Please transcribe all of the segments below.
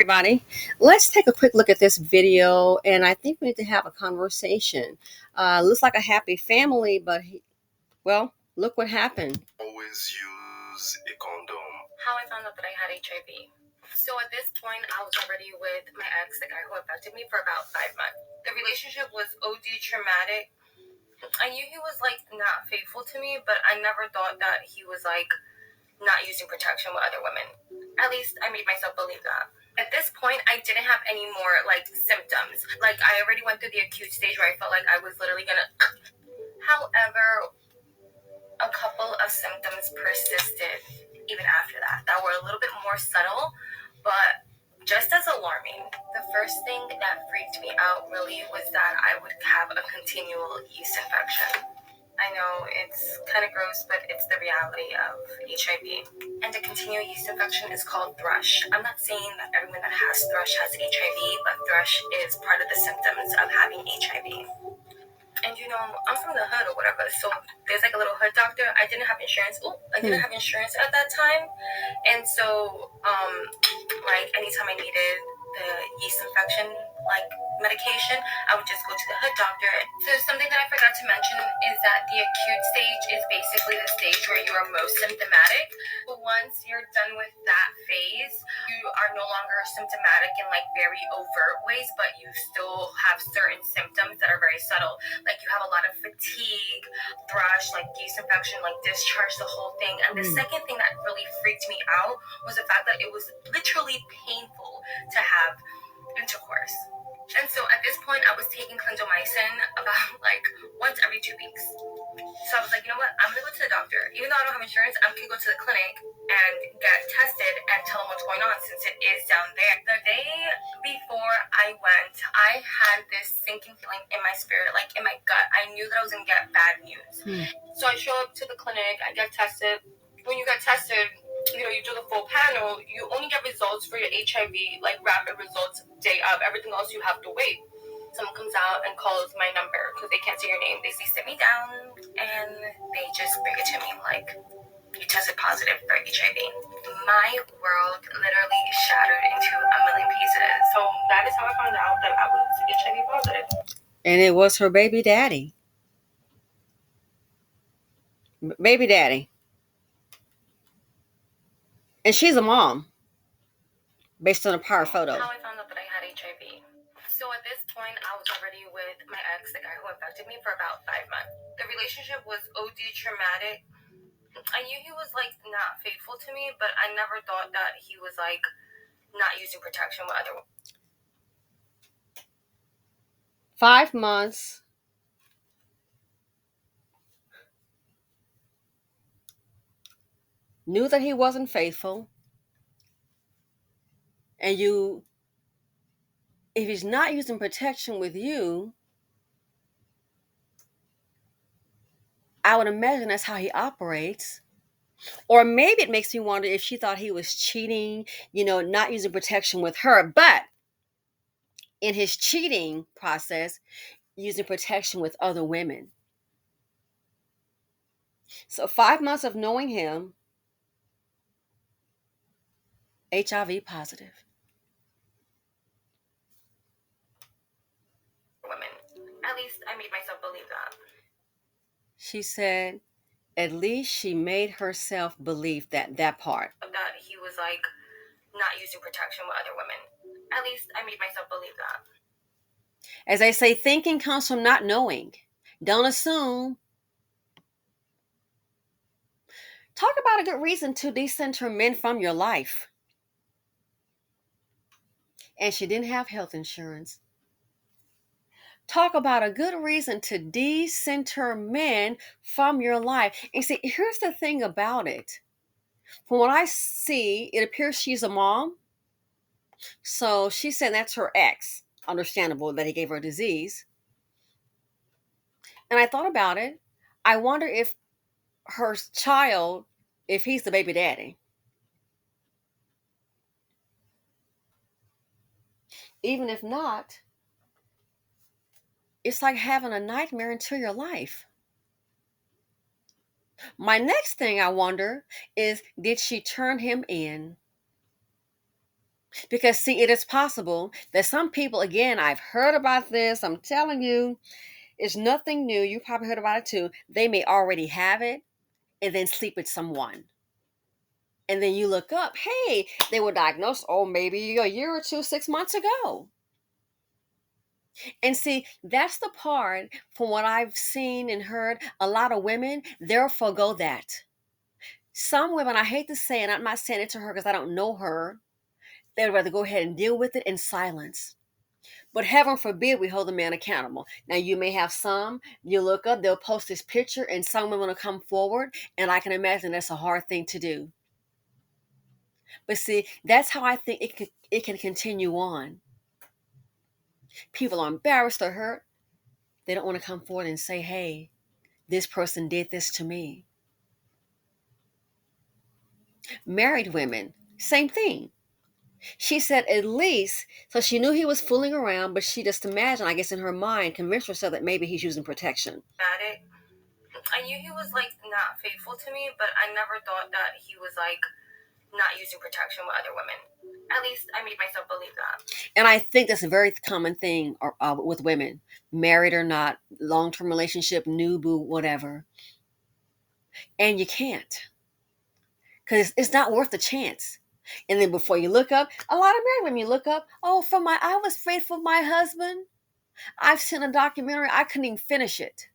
Everybody, let's take a quick look at this video, and I think we need to have a conversation. Looks like a happy family, but look what happened. Always use a condom. How I found out that I had HIV. So at this point, I was already with my ex, the guy who affected me, for about 5 months. The relationship was OD traumatic. I knew he was not faithful to me, but I never thought that he was not using protection with other women. At least I made myself believe that. At this point, I didn't have any more symptoms. I already went through the acute stage where I felt like I was literally gonna. However, a couple of symptoms persisted even after that were a little bit more subtle, but just as alarming. The first thing that freaked me out really was that I would have a continual yeast infection. I know it's kind of gross, but it's the reality of HIV. And a continual yeast infection is called thrush. I'm not saying that everyone that has thrush has HIV, but thrush is part of the symptoms of having HIV. And I'm from the hood or whatever, so there's a little hood doctor. I didn't have insurance. I didn't have insurance at that time. And so, anytime I needed the yeast infection, medication, I would just go to the hood doctor. So something that I forgot to mention is that the acute stage is basically the stage where you are most symptomatic. But once you're done with that phase, you are no longer symptomatic in very overt ways, but you still have certain symptoms that are very subtle. You have a lot of fatigue, thrush, yeast infection, discharge, the whole thing. And the second thing that really freaked me out was the fact that it was literally painful to have intercourse. And so at this point, I was taking clindamycin about once every 2 weeks. So I was like, you know what? I'm going to go to the doctor. Even though I don't have insurance, I'm going to go to the clinic and get tested and tell them what's going on since it is down there. The day before I went, I had this sinking feeling in my spirit, in my gut. I knew that I was going to get bad news. So I show up to the clinic. I get tested. When you get tested, you do the full panel, you only get results for your HIV, rapid results day of. Everything else you have to wait. Someone comes out and calls my number because they can't see your name. They say, sit me down, and they just bring it to me you tested positive for HIV. My world literally shattered into a million pieces. So that is how I found out that I was HIV positive. And it was her baby daddy. Baby daddy. And she's a mom, based on a prior photo. How I found out that I had HIV. So at this point, I was already with my ex, the guy who affected me, for about 5 months. The relationship was OD traumatic. I knew he was not faithful to me, but I never thought that he was not using protection with other women. 5 months. Knew that he wasn't faithful. And if he's not using protection with you, I would imagine that's how he operates. Or maybe it makes me wonder if she thought he was cheating, not using protection with her, but in his cheating process, using protection with other women. So 5 months of knowing him, HIV positive. Women. At least I made myself believe that. She said, at least she made herself believe that part. That he was not using protection with other women. At least I made myself believe that. As they say, thinking comes from not knowing. Don't assume. Talk about a good reason to decenter men from your life. And she didn't have health insurance. Talk about a good reason to decenter men from your life. And see, here's the thing about it. From what I see, it appears she's a mom. So she said that's her ex. Understandable that he gave her a disease. And I thought about it. I wonder if her child, if he's the baby daddy. Even if not, it's like having a nightmare into your life. My next thing I wonder is, did she turn him in? Because, see, it is possible that some people, again, I've heard about this. I'm telling you, it's nothing new. You probably heard about it too. They may already have it and then sleep with someone. And then you look up, hey, they were diagnosed, oh, maybe a year or two, 6 months ago. And see, that's the part from what I've seen and heard. A lot of women, they'll forego that. Some women, I hate to say, and I'm not saying it to her because I don't know her, they'd rather go ahead and deal with it in silence. But heaven forbid we hold the man accountable. Now, you may have some, you look up, they'll post this picture, and some women will come forward, and I can imagine that's a hard thing to do. But see, that's how I think it can continue on. People are embarrassed or hurt. They don't want to come forward and say, hey, this person did this to me. Married women, same thing. She said at least, so she knew he was fooling around, but she just imagined, I guess in her mind, convinced herself that maybe he's using protection. I knew he was like not faithful to me, but I never thought that he was like not using protection with other women. At least I made myself believe that. And I think that's a very common thing with women, married or not, long-term relationship, new boo, whatever. And you can't, because it's not worth the chance. And then before you look up, a lot of married women, you look up, oh, I was faithful to my husband. I've seen a documentary, I couldn't even finish it.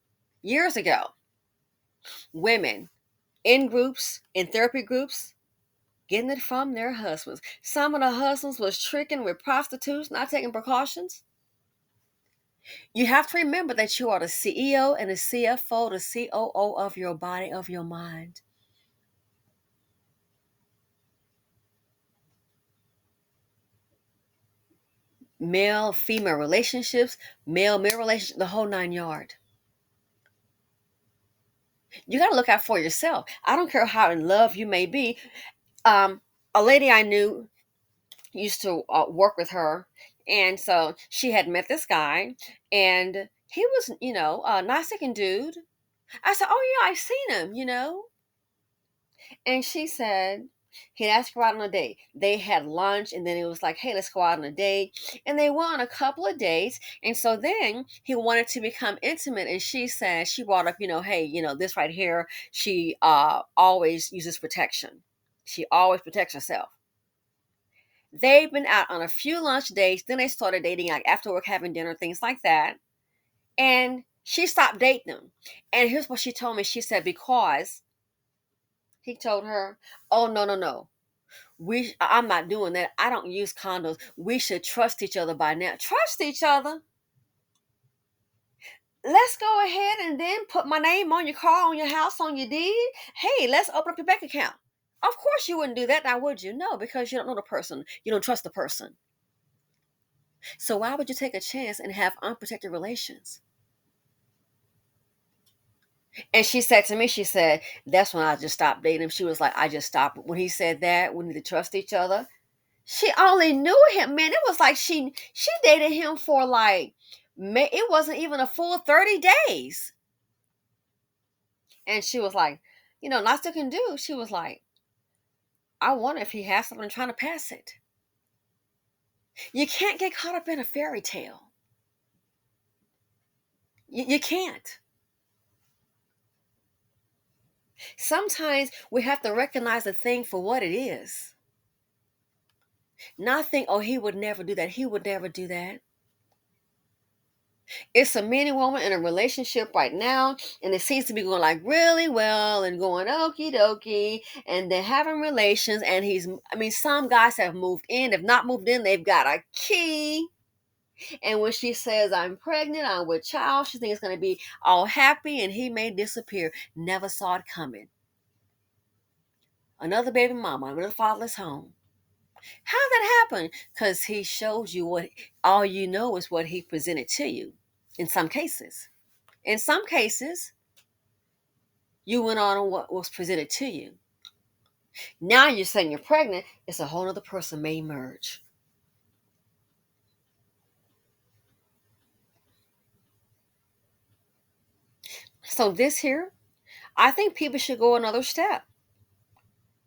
Years ago, women in groups, in therapy groups, getting it from their husbands. Some of the husbands was tricking with prostitutes, not taking precautions. You have to remember that you are the CEO and the CFO, the COO of your body, of your mind. Male, female relationships, male relationships, the whole nine yard. You got to look out for yourself. I don't care how in love you may be. A lady I knew used to work with her, and so she had met this guy, and he was, a nice looking dude. I said, oh yeah, I've seen him. And she said, he'd asked her out on a date. They had lunch, and then it was like, hey, let's go out on a date. And they went on a couple of dates. And so then he wanted to become intimate. And she said, she brought up, hey, this right here, she always uses protection. She always protects herself. They've been out on a few lunch dates. Then they started dating, like after work, having dinner, things like that. And she stopped dating him. And here's what she told me. She said, because he told her, oh, no, no, no. I'm not doing that. I don't use condoms. We should trust each other by now. Trust each other? Let's go ahead and then put my name on your car, on your house, on your deed. Hey, let's open up your bank account. Of course you wouldn't do that now, would you? No, because you don't know the person. You don't trust the person. So why would you take a chance and have unprotected relations? And she said to me, she said, that's when I just stopped dating him. She was like, I just stopped. When he said that, we need to trust each other. She only knew him, man. It was like she dated him for like, it wasn't even a full 30 days. And she was like, not still can do. She was like, I wonder if he has something trying to pass it. You can't get caught up in a fairy tale. You can't. Sometimes we have to recognize the thing for what it is. Not think, oh, he would never do that. He would never do that. It's a man and woman in a relationship right now, and it seems to be going like really well and going okie dokie, and they're having relations. And some guys have moved in. If not moved in, they've got a key. And when she says, I'm pregnant, I'm with child, she thinks it's going to be all happy, and he may disappear. Never saw it coming. Another baby mama, another fatherless home. How did that happen? Because he shows you what all you know is what he presented to you in some cases. In some cases, you went on what was presented to you. Now you're saying you're pregnant, it's a whole other person may emerge. So this here, I think people should go another step.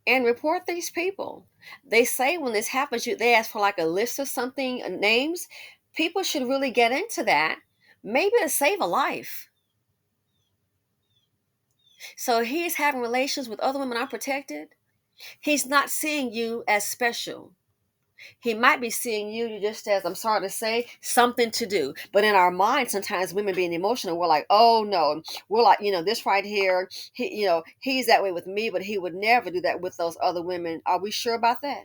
and report these people. They say when this happens, they ask for like a list of something, names. People should really get into that, maybe to save a life. So he's having relations with other women unprotected. He's not seeing you as special. He might be seeing you just as, I'm sorry to say, something to do. But in our minds, sometimes women being emotional, we're like, oh no, we're like, this right here, he's that way with me, but he would never do that with those other women. Are we sure about that?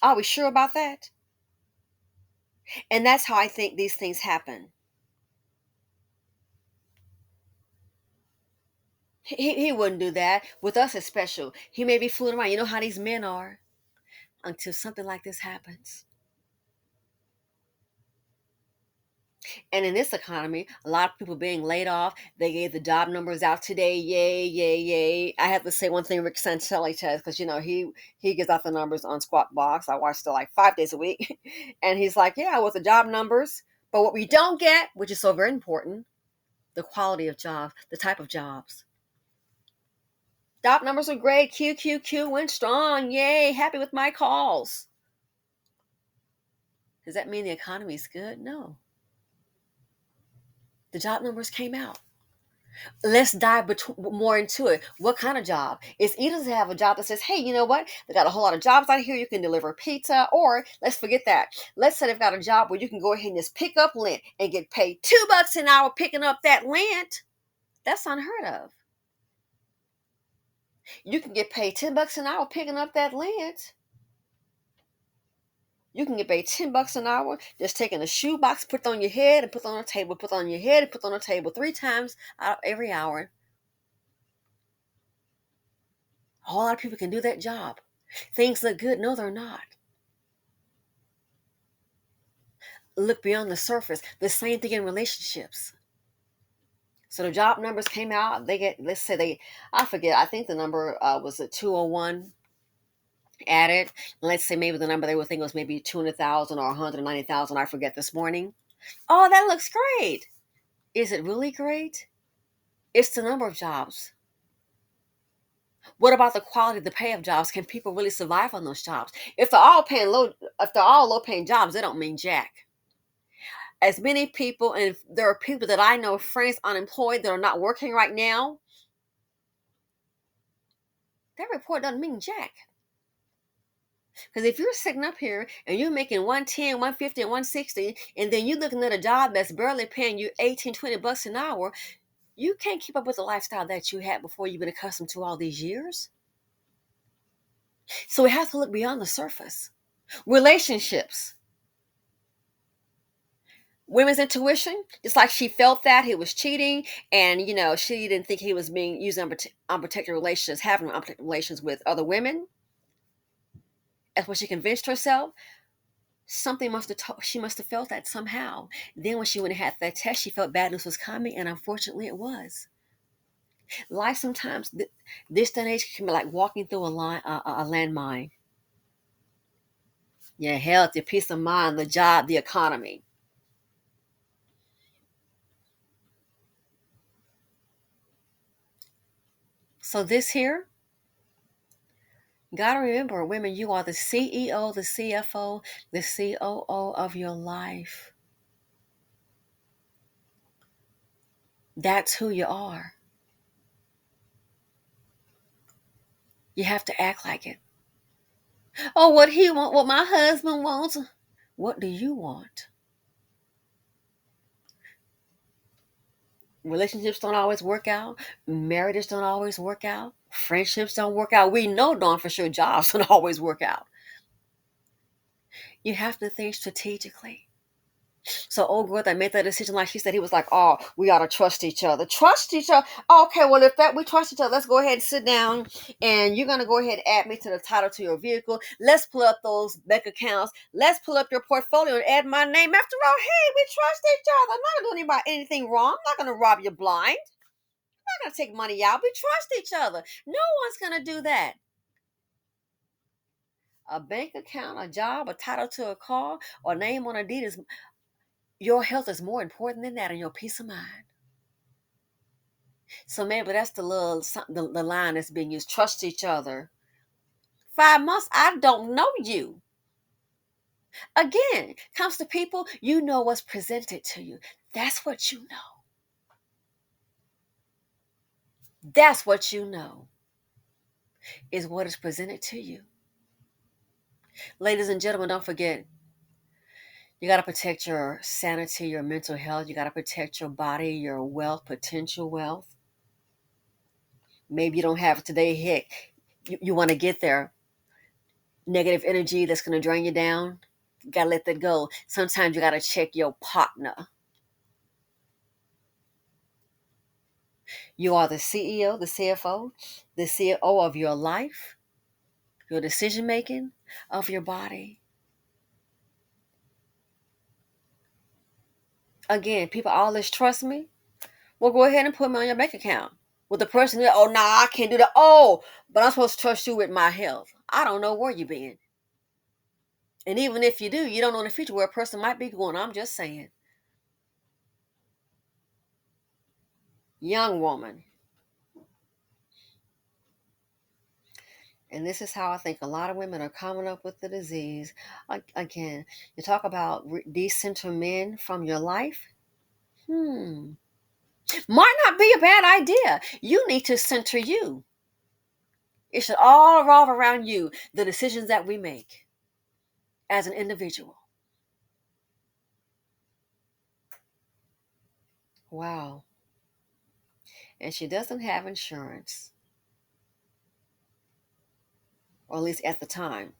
Are we sure about that? And that's how I think these things happen. He wouldn't do that with us as special. He may be fooling around. You know how these men are until something like this happens. And in this economy, a lot of people being laid off. They gave the job numbers out today. Yay, yay, yay! I have to say one thing Rick Santelli says, because he gives out the numbers on Squawk Box. I watch it like 5 days a week, and he's like, yeah, with the job numbers, but what we don't get, which is so very important, the quality of jobs, the type of jobs. Job numbers are great. QQQ went strong. Yay! Happy with my calls. Does that mean the economy is good? No. The job numbers came out. Let's dive more into it. What kind of job? It's either to have a job that says, hey, you know what? They got a whole lot of jobs out here. You can deliver pizza, or let's forget that. Let's say they've got a job where you can go ahead and just pick up lint and get paid $2 an hour picking up that lint. That's unheard of. You can get paid $10 an hour picking up that lint. You can get paid $10 an hour just taking a shoebox, put it on your head, and put it on a table, put it on your head, and put it on a table 3 times every hour. A whole lot of people can do that job. Things look good. No, they're not. Look beyond the surface. The same thing in relationships. So the job numbers came out. They get, let's say I forget, I think the number was a 201 added. Let's say maybe the number they would think was maybe 200,000 or 190,000. I forget this morning. Oh, that looks great. Is it really great? It's the number of jobs. What about the quality of the pay of jobs? Can people really survive on those jobs? If they're all low paying jobs, they don't mean jack. As many people, and there are people that I know, friends unemployed that are not working right now, that report doesn't mean jack. Because if you're sitting up here and you're making 110, 150, and 160, and then you're looking at a job that's barely paying you 18, $20 an hour, you can't keep up with the lifestyle that you had before you've been accustomed to all these years. So we have to look beyond the surface. Relationships. Women's intuition, just like she felt that he was cheating, and she didn't think he was being using unprotected relations, having unprotected relations with other women. That's what she convinced herself. Something she must have felt that somehow. Then when she went and had that test, she felt bad news was coming, and unfortunately it was. Life sometimes, this day and age, can be like walking through a landmine. Your health, your peace of mind, the job, the economy. So this here, gotta remember, women, you are the CEO, the CFO, the COO of your life. That's who you are. You have to act like it. Oh, what he want, what my husband wants. What do you want? Relationships don't always work out. Marriages don't always work out. Friendships don't work out. We know darn for sure jobs don't always work out. You have to think strategically. So old girl that made that decision, like she said, he was like, oh, we gotta trust each other. Trust each other. Okay, well, if that we trust each other, let's go ahead and sit down, and you're gonna go ahead and add me to the title to your vehicle. Let's pull up those bank accounts. Let's pull up your portfolio and add my name. After all, hey, we trust each other. I'm not doing anything wrong. I'm not gonna rob you blind. I'm not gonna take money out. We trust each other. No one's gonna do that. A bank account, a job, a title to a car, or name on a deed is, your health is more important than that, and your peace of mind. So maybe that's the the line that's being used. Trust each other. 5 months, I don't know you. Again, comes to people, you know what's presented to you. That's what you know. That's what you know is what is presented to you. Ladies and gentlemen, don't forget, you got to protect your sanity, your mental health. You got to protect your body, your wealth, potential wealth. Maybe you don't have it today. Heck, you want to get there. Negative energy that's going to drain you down. You got to let that go. Sometimes you got to check your partner. You are the CEO, the CFO, the CEO of your life, your decision making, of your body. Again, people always trust me. Well, go ahead and put me on your bank account. With the person that, oh, nah, I can't do that. Oh, but I'm supposed to trust you with my health. I don't know where you've been. And even if you do, you don't know in the future where a person might be going. I'm just saying. Young woman. And this is how I think a lot of women are coming up with the disease. Again, you talk about decenter men from your life. Might not be a bad idea. You need to center you. It should all revolve around you, the decisions that we make as an individual. Wow. And she doesn't have insurance, or at least at the time.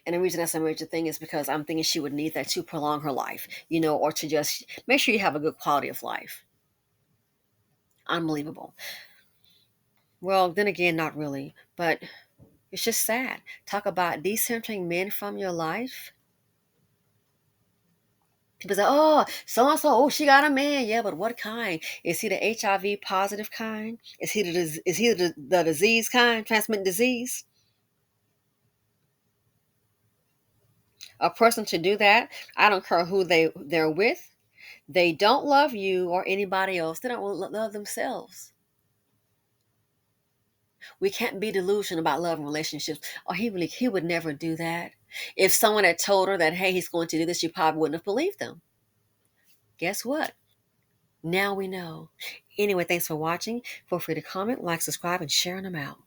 And the reason that's a major thing is because I'm thinking she would need that to prolong her life, or to just make sure you have a good quality of life. Unbelievable. Well, then again, not really, but it's just sad. Talk about decentering men from your life. People say, oh, so and so, oh, she got a man. Yeah, but what kind? Is he the HIV positive kind? Is he the disease kind, transmitting disease? A person to do that, I don't care who they're with. They don't love you or anybody else. They don't love themselves. We can't be delusional about love and relationships. Or he would never do that. If someone had told her that, hey, he's going to do this, she probably wouldn't have believed them. Guess what? Now we know. Anyway, thanks for watching. Feel free to comment, like, subscribe, and share them out.